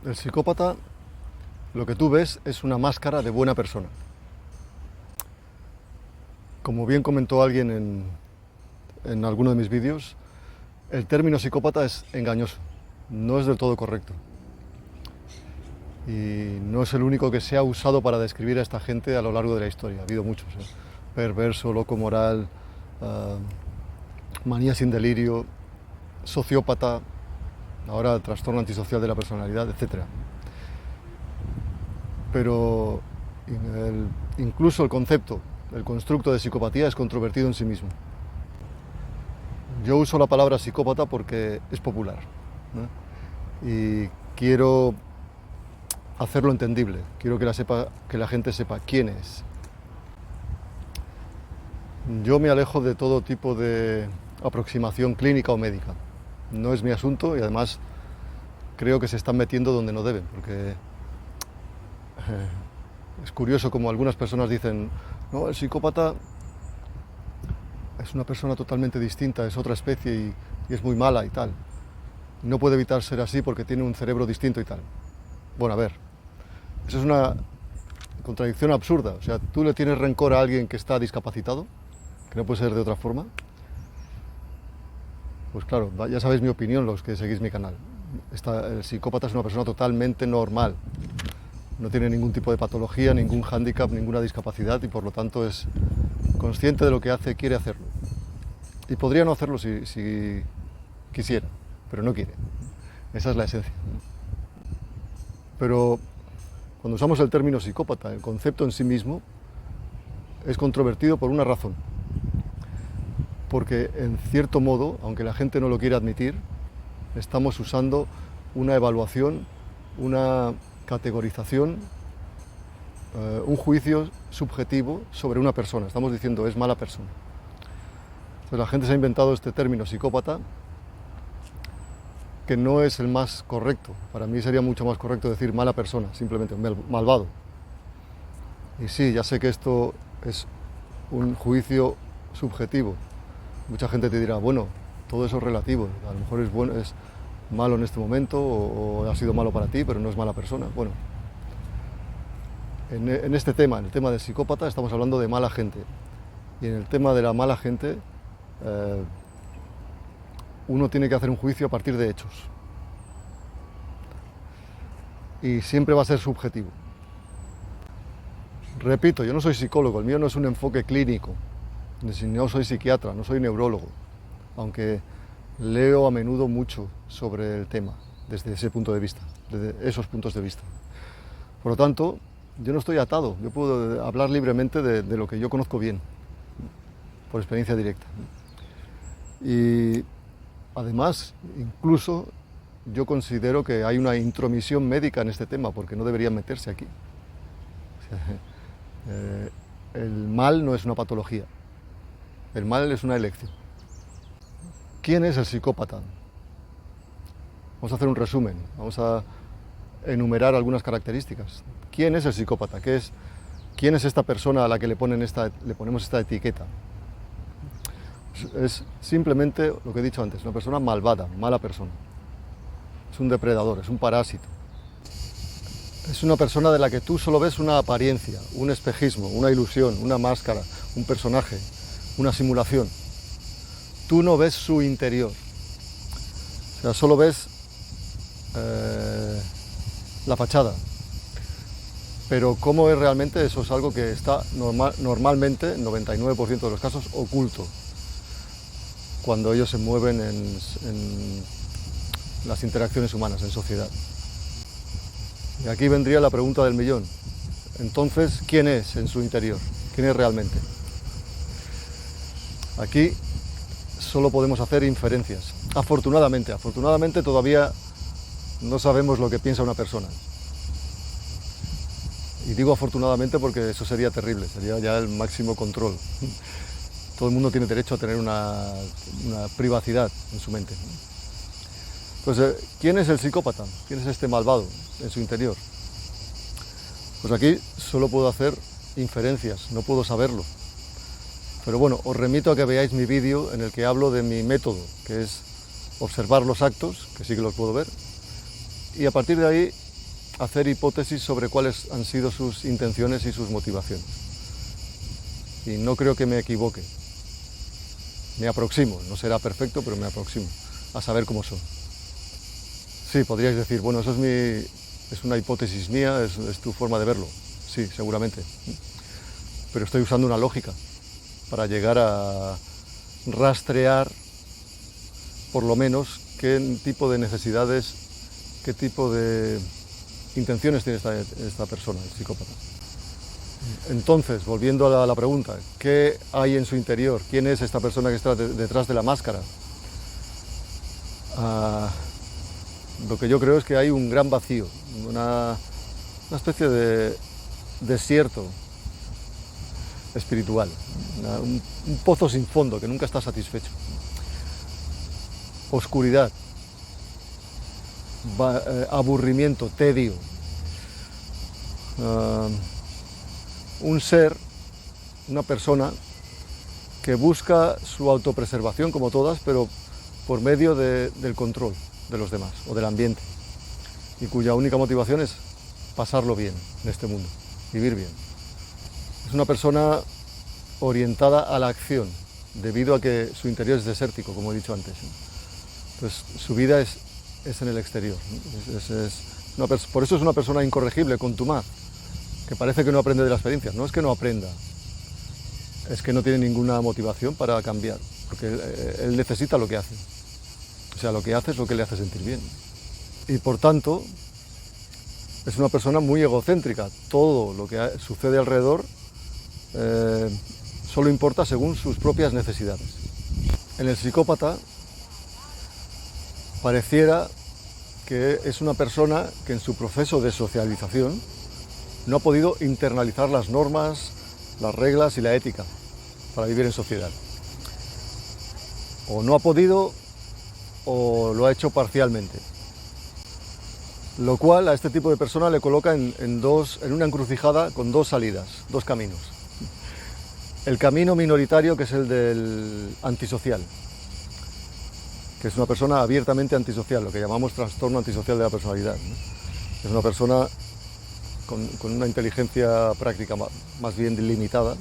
El psicópata, lo que tú ves es una máscara de buena persona. Como bien comentó alguien en alguno de mis vídeos, el término psicópata es engañoso, no es del todo correcto. Y no es el único que se ha usado para describir a esta gente a lo largo de la historia. Ha habido muchos, perverso, loco moral, manía sin delirio, sociópata, ahora trastorno antisocial de la personalidad, etc. Pero incluso el concepto, el constructo de psicopatía es controvertido en sí mismo. Yo uso la palabra psicópata porque es popular, ¿no? Y quiero hacerlo entendible, quiero que la gente sepa quién es. Yo me alejo de todo tipo de aproximación clínica o médica. No es mi asunto y además creo que se están metiendo donde no deben, porque es curioso como algunas personas dicen, no, el psicópata es una persona totalmente distinta, es otra especie y es muy mala y tal. No puede evitar ser así porque tiene un cerebro distinto y tal. Bueno, a ver, eso es una contradicción absurda. O sea, ¿tú le tienes rencor a alguien que está discapacitado? Que no puede ser de otra forma. Pues claro, ya sabéis mi opinión los que seguís mi canal. El psicópata es una persona totalmente normal. No tiene ningún tipo de patología, ningún hándicap, ninguna discapacidad y por lo tanto es consciente de lo que hace, quiere hacerlo. Y podría no hacerlo si quisiera, pero no quiere. Esa es la esencia. Pero cuando usamos el término psicópata, el concepto en sí mismo es controvertido por una razón. Porque en cierto modo, aunque la gente no lo quiera admitir, estamos usando una evaluación, una categorización, un juicio subjetivo sobre una persona. Estamos diciendo es mala persona. Entonces la gente se ha inventado este término psicópata, que no es el más correcto. Para mí sería mucho más correcto decir mala persona, simplemente malvado. Y sí, ya sé que esto es un juicio subjetivo. Mucha gente te dirá, bueno, todo eso es relativo, a lo mejor es bueno, es malo en este momento o ha sido malo para ti, pero no es mala persona. Bueno, en este tema, en el tema del psicópata, estamos hablando de mala gente. Y en el tema de la mala gente, uno tiene que hacer un juicio a partir de hechos. Y siempre va a ser subjetivo. Repito, yo no soy psicólogo, el mío no es un enfoque clínico. No soy psiquiatra, no soy neurólogo, aunque leo a menudo mucho sobre el tema desde ese punto de vista, desde esos puntos de vista. Por lo tanto, yo no estoy atado, yo puedo hablar libremente de lo que yo conozco bien, por experiencia directa. Y además, incluso yo considero que hay una intromisión médica en este tema, porque no deberían meterse aquí. O sea, el mal no es una patología. El mal es una elección. ¿Quién es el psicópata? Vamos a hacer un resumen, vamos a enumerar algunas características. ¿Quién es el psicópata? ¿Quién es esta persona a la que le ponemos esta etiqueta? Es simplemente lo que he dicho antes, una persona malvada, mala persona. Es un depredador, es un parásito. Es una persona de la que tú solo ves una apariencia, un espejismo, una ilusión, una máscara, un personaje, una simulación. Tú no ves su interior. O sea, solo ves la fachada. Pero cómo es realmente, eso es algo que está normalmente, en 99% de los casos, oculto cuando ellos se mueven en las interacciones humanas, en sociedad. Y aquí vendría la pregunta del millón. Entonces, ¿quién es en su interior? ¿Quién es realmente? Aquí solo podemos hacer inferencias. Afortunadamente todavía no sabemos lo que piensa una persona. Y digo afortunadamente porque eso sería terrible, sería ya el máximo control. Todo el mundo tiene derecho a tener una privacidad en su mente. Entonces, ¿quién es el psicópata? ¿Quién es este malvado en su interior? Pues aquí solo puedo hacer inferencias, no puedo saberlo. Pero bueno, os remito a que veáis mi vídeo en el que hablo de mi método, que es observar los actos, que sí que los puedo ver, y a partir de ahí hacer hipótesis sobre cuáles han sido sus intenciones y sus motivaciones. Y no creo que me equivoque. Me aproximo, no será perfecto, pero me aproximo a saber cómo son. Sí, podríais decir, bueno, eso es una hipótesis mía, es tu forma de verlo. Sí, seguramente. Pero estoy usando una lógica para llegar a rastrear, por lo menos, qué tipo de necesidades, qué tipo de intenciones tiene esta persona, el psicópata. Entonces, volviendo a la pregunta, ¿qué hay en su interior? ¿Quién es esta persona que está detrás de la máscara? Lo que yo creo es que hay un gran vacío, una especie de desierto espiritual, un pozo sin fondo que nunca está satisfecho. Oscuridad, aburrimiento, tedio. Un ser, una persona que busca su autopreservación como todas, pero por medio del control de los demás o del ambiente, y cuya única motivación es pasarlo bien en este mundo, vivir bien. Es una persona orientada a la acción, debido a que su interior es desértico, como he dicho antes. Entonces, su vida es en el exterior. Por eso es una persona incorregible, contumaz, que parece que no aprende de la experiencia. No es que no aprenda, es que no tiene ninguna motivación para cambiar, porque él necesita lo que hace. O sea, lo que hace es lo que le hace sentir bien. Y por tanto, es una persona muy egocéntrica. Todo lo que sucede alrededor solo importa según sus propias necesidades. En el psicópata pareciera que es una persona que en su proceso de socialización no ha podido internalizar las normas, las reglas y la ética para vivir en sociedad. O no ha podido o lo ha hecho parcialmente. Lo cual a este tipo de persona le coloca en una encrucijada con dos salidas, dos caminos. El camino minoritario, que es el del antisocial, que es una persona abiertamente antisocial, lo que llamamos trastorno antisocial de la personalidad, ¿no? Es una persona con una inteligencia práctica más bien limitada,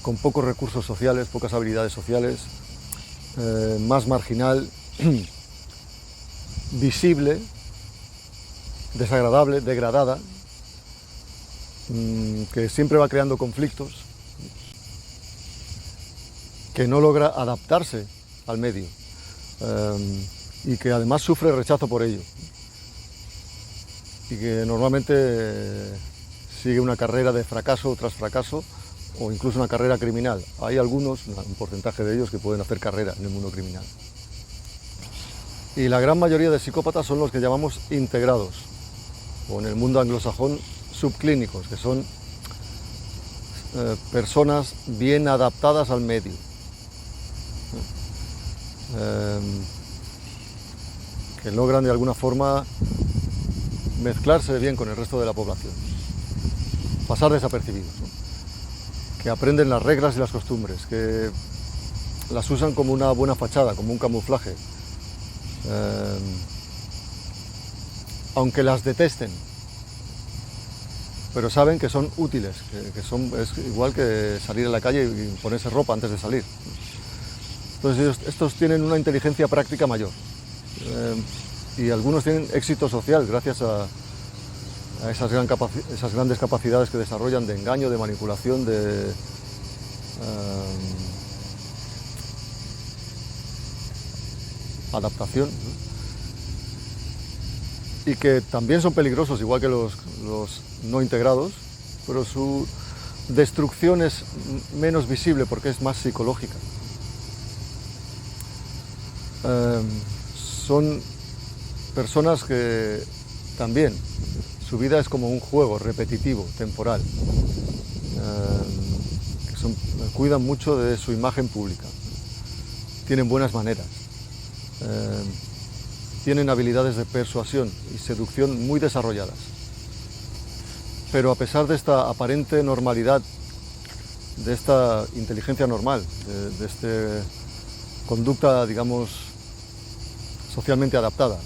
con pocos recursos sociales, pocas habilidades sociales, más marginal, visible, desagradable, degradada, que siempre va creando conflictos, que no logra adaptarse al medio y que además sufre rechazo por ello, y que normalmente sigue una carrera de fracaso tras fracaso o incluso una carrera criminal. Hay algunos, un porcentaje de ellos, que pueden hacer carrera en el mundo criminal. Y la gran mayoría de psicópatas son los que llamamos integrados, o en el mundo anglosajón subclínicos, que son personas bien adaptadas al medio, que logran de alguna forma mezclarse bien con el resto de la población, pasar desapercibidos, ¿no? Que aprenden las reglas y las costumbres, que las usan como una buena fachada, como un camuflaje, aunque las detesten, pero saben que son útiles, es igual que salir a la calle y ponerse ropa antes de salir. Entonces estos tienen una inteligencia práctica mayor, y algunos tienen éxito social gracias a esas grandes capacidades que desarrollan de engaño, de manipulación, de adaptación, ¿no? Y que también son peligrosos, igual que los no integrados, pero su destrucción es menos visible porque es más psicológica. Son personas que también su vida es como un juego repetitivo, temporal, que cuidan mucho de su imagen pública, tienen buenas maneras, tienen habilidades de persuasión y seducción muy desarrolladas, pero a pesar de esta aparente normalidad, de esta inteligencia normal, de esta conducta, digamos, socialmente adaptada,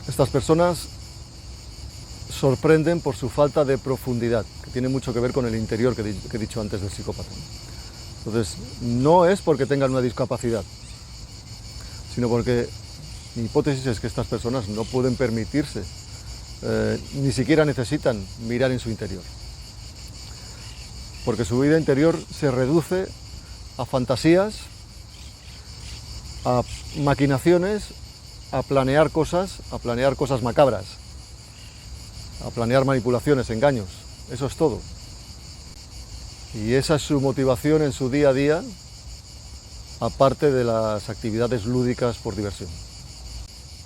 estas personas sorprenden por su falta de profundidad, que tiene mucho que ver con el interior que he dicho antes del psicópata. Entonces, no es porque tengan una discapacidad, sino porque mi hipótesis es que estas personas no pueden permitirse, ni siquiera necesitan mirar en su interior. Porque su vida interior se reduce a fantasías, a maquinaciones, a planear cosas macabras, a planear manipulaciones, engaños. Eso es todo. Y esa es su motivación en su día a día, aparte de las actividades lúdicas por diversión.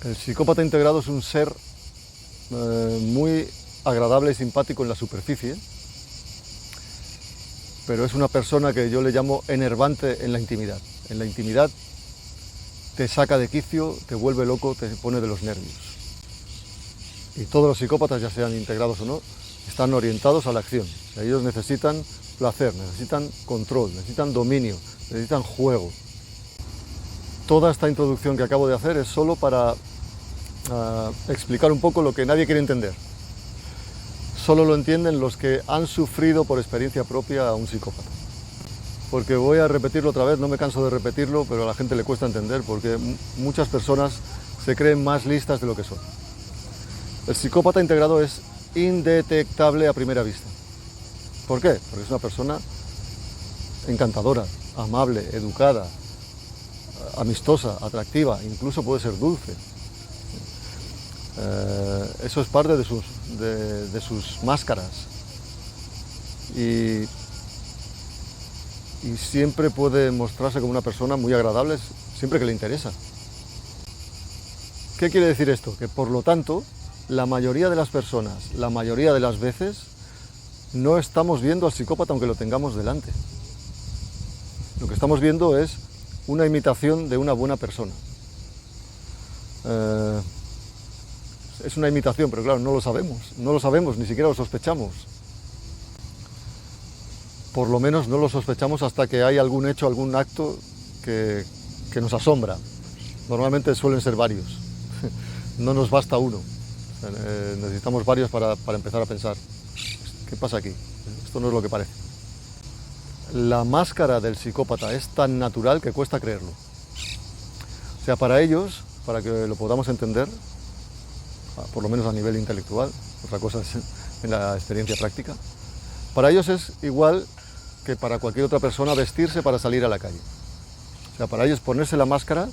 El psicópata integrado es un ser muy agradable y simpático en la superficie, pero es una persona que yo le llamo enervante en la intimidad. En la intimidad te saca de quicio, te vuelve loco, te pone de los nervios. Y todos los psicópatas, ya sean integrados o no, están orientados a la acción. O sea, ellos necesitan placer, necesitan control, necesitan dominio, necesitan juego. Toda esta introducción que acabo de hacer es solo para explicar un poco lo que nadie quiere entender. Solo lo entienden los que han sufrido por experiencia propia a un psicópata. Porque voy a repetirlo otra vez, no me canso de repetirlo, pero a la gente le cuesta entender porque muchas personas se creen más listas de lo que son. El psicópata integrado es indetectable a primera vista. ¿Por qué? Porque es una persona encantadora, amable, educada, amistosa, atractiva, incluso puede ser dulce. Eso es parte de sus máscaras. Y siempre puede mostrarse como una persona muy agradable, siempre que le interesa. ¿Qué quiere decir esto? Que por lo tanto, la mayoría de las personas, la mayoría de las veces, no estamos viendo al psicópata aunque lo tengamos delante. Lo que estamos viendo es una imitación de una buena persona. Es una imitación, pero claro, no lo sabemos, ni siquiera lo sospechamos. Por lo menos no lo sospechamos hasta que hay algún hecho, algún acto que nos asombra. Normalmente suelen ser varios, no nos basta uno. Necesitamos varios para empezar a pensar, ¿qué pasa aquí? Esto no es lo que parece. La máscara del psicópata es tan natural que cuesta creerlo. O sea, para ellos, para que lo podamos entender, por lo menos a nivel intelectual, otra cosa es en la experiencia práctica, para ellos es igual que para cualquier otra persona vestirse para salir a la calle. O sea, para ellos ponerse la máscara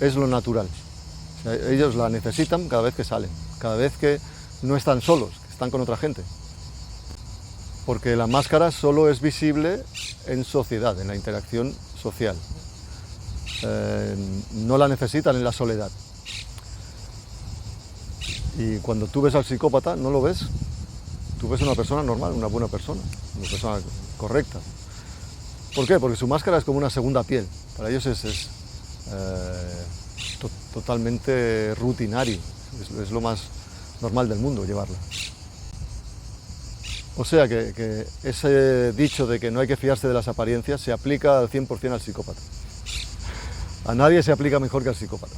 es lo natural. O sea, ellos la necesitan cada vez que salen, cada vez que no están solos, que están con otra gente. Porque la máscara solo es visible en sociedad, en la interacción social. No la necesitan en la soledad. Y cuando tú ves al psicópata, no lo ves. Tú ves una persona normal, una buena persona, una persona correcta. ¿Por qué? Porque su máscara es como una segunda piel. Para ellos es totalmente rutinario. Es lo más normal del mundo llevarla. O sea que ese dicho de que no hay que fiarse de las apariencias se aplica al 100% al psicópata. A nadie se aplica mejor que al psicópata.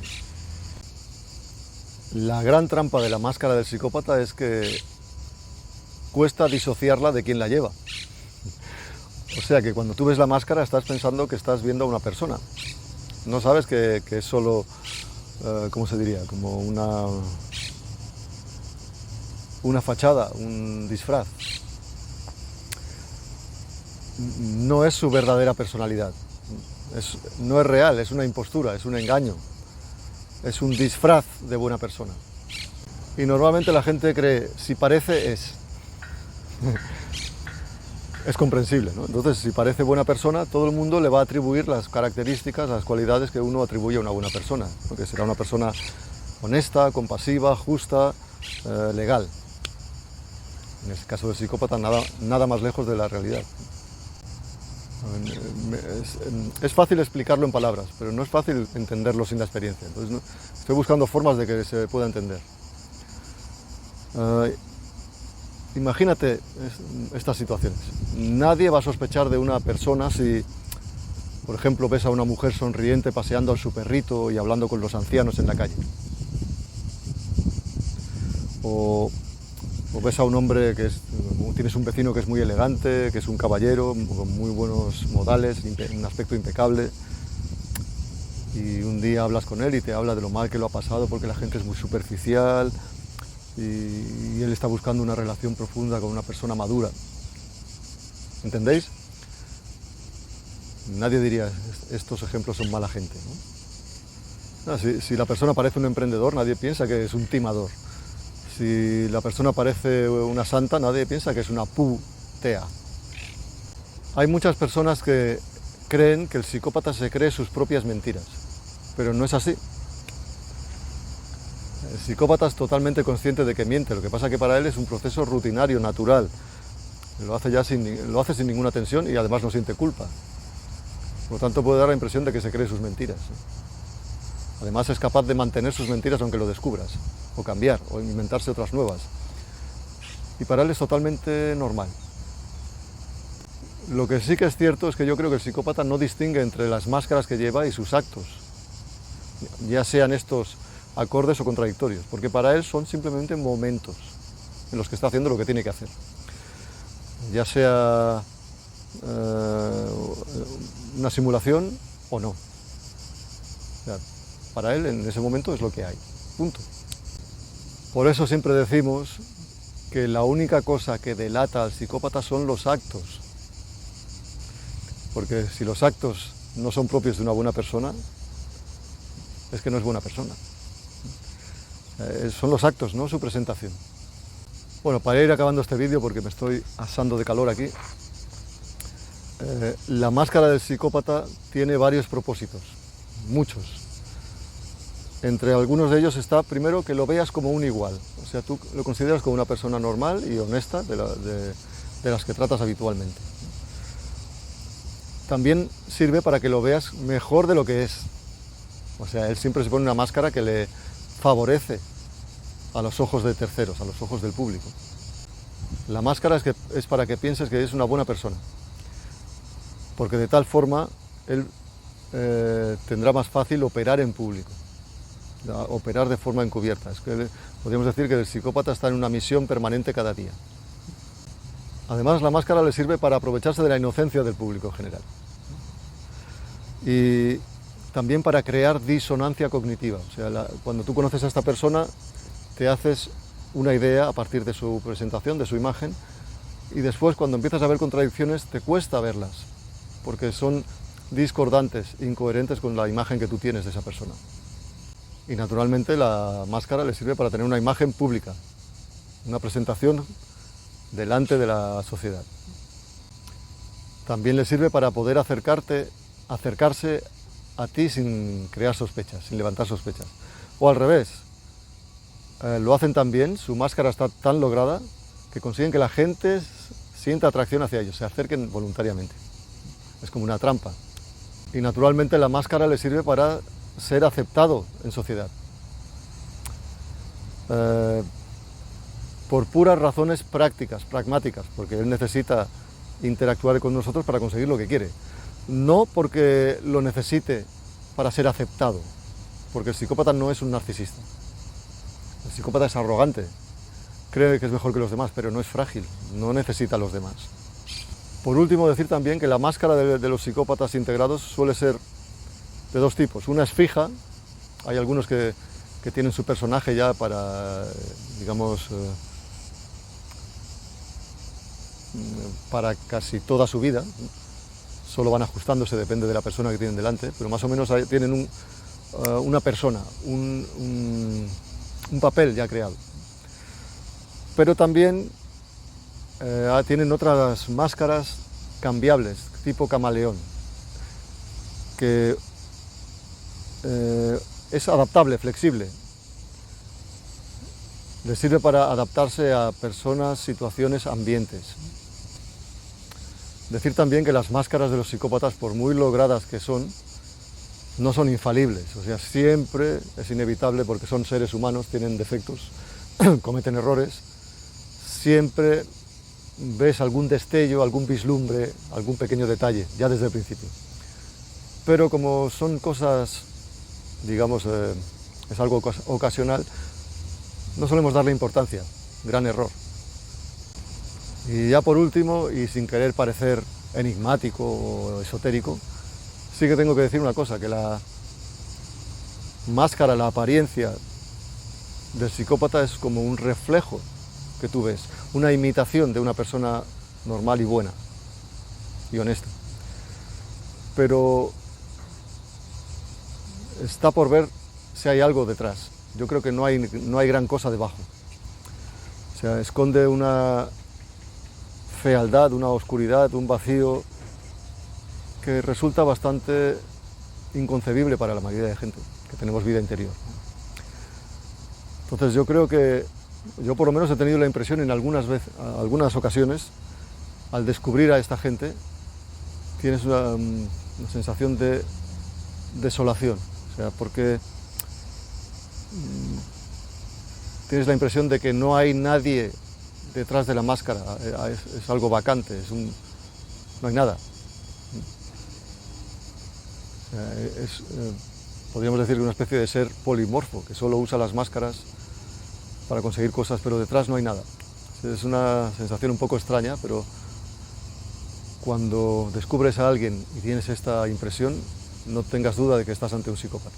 La gran trampa de la máscara del psicópata es que cuesta disociarla de quien la lleva. O sea que cuando tú ves la máscara estás pensando que estás viendo a una persona. No sabes que es solo, ¿cómo se diría? Como una fachada, un disfraz. No es su verdadera personalidad. No es real, es una impostura, es un engaño. Es un disfraz de buena persona. Y normalmente la gente cree, si parece, es. Es comprensible, ¿no? Entonces, si parece buena persona, todo el mundo le va a atribuir las características, las cualidades que uno atribuye a una buena persona. Porque será una persona honesta, compasiva, justa, legal. En el caso del psicópata, nada más lejos de la realidad. Es fácil explicarlo en palabras, pero no es fácil entenderlo sin la experiencia. Entonces, estoy buscando formas de que se pueda entender. Imagínate estas situaciones. Nadie va a sospechar de una persona si, por ejemplo, ves a una mujer sonriente paseando a su perrito y hablando con los ancianos en la calle. O O ves a un hombre tienes un vecino que es muy elegante, que es un caballero, con muy buenos modales, un aspecto impecable, y un día hablas con él y te habla de lo mal que lo ha pasado porque la gente es muy superficial y él está buscando una relación profunda con una persona madura. ¿Entendéis? Nadie diría, estos ejemplos son mala gente, ¿no? Si la persona parece un emprendedor, nadie piensa que es un timador. Si la persona parece una santa, nadie piensa que es una putea. Hay muchas personas que creen que el psicópata se cree sus propias mentiras, pero no es así. El psicópata es totalmente consciente de que miente, lo que pasa es que para él es un proceso rutinario, natural. Lo hace sin ninguna tensión y además no siente culpa. Por lo tanto puede dar la impresión de que se cree sus mentiras. Además es capaz de mantener sus mentiras aunque lo descubras, o cambiar, o inventarse otras nuevas. Y para él es totalmente normal. Lo que sí que es cierto es que yo creo que el psicópata no distingue entre las máscaras que lleva y sus actos, ya sean estos acordes o contradictorios, porque para él son simplemente momentos en los que está haciendo lo que tiene que hacer. Ya sea una simulación o no. O sea, para él en ese momento es lo que hay, punto. Por eso siempre decimos que la única cosa que delata al psicópata son los actos. Porque si los actos no son propios de una buena persona, es que no es buena persona. Son los actos, no su presentación. Bueno, para ir acabando este vídeo, porque me estoy asando de calor aquí, la máscara del psicópata tiene varios propósitos, muchos. Entre algunos de ellos está, primero, que lo veas como un igual. O sea, tú lo consideras como una persona normal y honesta de las que tratas habitualmente. También sirve para que lo veas mejor de lo que es. O sea, él siempre se pone una máscara que le favorece a los ojos de terceros, a los ojos del público. La máscara es para que pienses que es una buena persona, porque de tal forma él tendrá más fácil operar en público, operar de forma encubierta. Es que podríamos decir que el psicópata está en una misión permanente cada día. Además, la máscara le sirve para aprovecharse de la inocencia del público en general. Y también para crear disonancia cognitiva. O sea, cuando tú conoces a esta persona, te haces una idea a partir de su presentación, de su imagen, y después cuando empiezas a ver contradicciones te cuesta verlas, porque son discordantes, incoherentes con la imagen que tú tienes de esa persona. Y naturalmente la máscara le sirve para tener una imagen pública, una presentación delante de la sociedad. También le sirve para poder acercarse a ti sin crear sospechas, sin levantar sospechas. O al revés, lo hacen tan bien, su máscara está tan lograda, que consiguen que la gente sienta atracción hacia ellos, se acerquen voluntariamente. Es como una trampa. Y naturalmente la máscara le sirve para ser aceptado en sociedad. Por puras razones prácticas, pragmáticas, porque él necesita interactuar con nosotros para conseguir lo que quiere. No porque lo necesite para ser aceptado, porque el psicópata no es un narcisista. El psicópata es arrogante, cree que es mejor que los demás, pero no es frágil, no necesita a los demás. Por último, decir también que la máscara de los psicópatas integrados suele ser de dos tipos. Una es fija, hay algunos que tienen su personaje ya para, digamos, para casi toda su vida, solo van ajustándose, depende de la persona que tienen delante, pero más o menos tienen una persona, un papel ya creado. Pero también tienen otras máscaras cambiables, tipo camaleón, que es adaptable, flexible. Les sirve para adaptarse a personas, situaciones, ambientes. Decir también que las máscaras de los psicópatas, por muy logradas que son, no son infalibles. O sea, siempre es inevitable, porque son seres humanos, tienen defectos, cometen errores. Siempre ves algún destello, algún vislumbre, algún pequeño detalle, ya desde el principio. Pero como son cosas, digamos, es algo ocasional, no solemos darle importancia, gran error. Y ya por último, y sin querer parecer enigmático o esotérico, sí que tengo que decir una cosa, que la máscara, la apariencia del psicópata es como un reflejo que tú ves, una imitación de una persona normal y buena y honesta. Pero está por ver si hay algo detrás. Yo creo que no hay gran cosa debajo. O sea, esconde una fealdad, una oscuridad, un vacío que resulta bastante inconcebible para la mayoría de gente que tenemos vida interior. Entonces yo creo que, yo por lo menos he tenido la impresión en algunas ocasiones, al descubrir a esta gente, tienes una sensación de desolación, o sea, porque tienes la impresión de que no hay nadie detrás de la máscara, es algo vacante, no hay nada. Podríamos decir que una especie de ser polimorfo, que solo usa las máscaras para conseguir cosas, pero detrás no hay nada. Es una sensación un poco extraña, pero cuando descubres a alguien y tienes esta impresión, no tengas duda de que estás ante un psicópata.